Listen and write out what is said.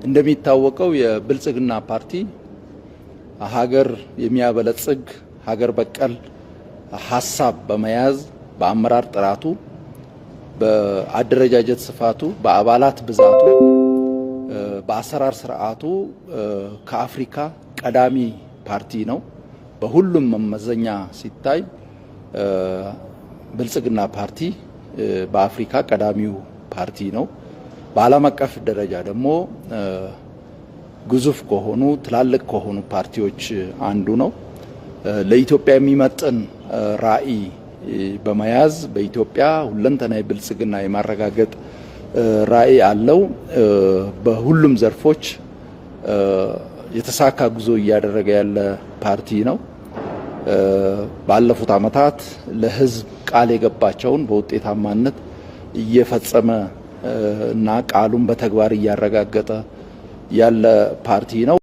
እንደሚታወቀው የብልጽግና ፓርቲ ሀገር የሚያበለጽግ ሀገር በቀል ሐሳብ በመያዝ በአመራር ጥራቱ፣ በአደረጃጀት ስፋቱ፣ በአባላት ብዛቱ፣ በአሰራር ስርዓቱ ከአፍሪካ ቀዳሚ ፓርቲ ነው። በሁሉም መመዘኛ ሲታይ ብልጽግና ፓርቲ በአፍሪካ ቀዳሚው ፓርቲ ነው። በዓለም አቀፍ ደረጃ ደግሞ ግዙፍ ከሆኑ ትላልቅ ከሆኑ ፓርቲዎች አንዱ ነው። ለኢትዮጵያ የሚመጥን ራዕይ በመያዝ በኢትዮጵያ ሁለንተናዊ ብልጽግና የማረጋገጥ ራዕይ አለው። በሁሉም ዘርፎች የተሳካ ጉዞ እያደረገ ያለ ፓርቲ ነው። ባለፉት ዓመታት ለሕዝብ ቃል የገባቸውን በውጤታማነት እየፈጸመ እና ቃሉን በተግባር እያረጋገጠ ያለ ፓርቲ ነው።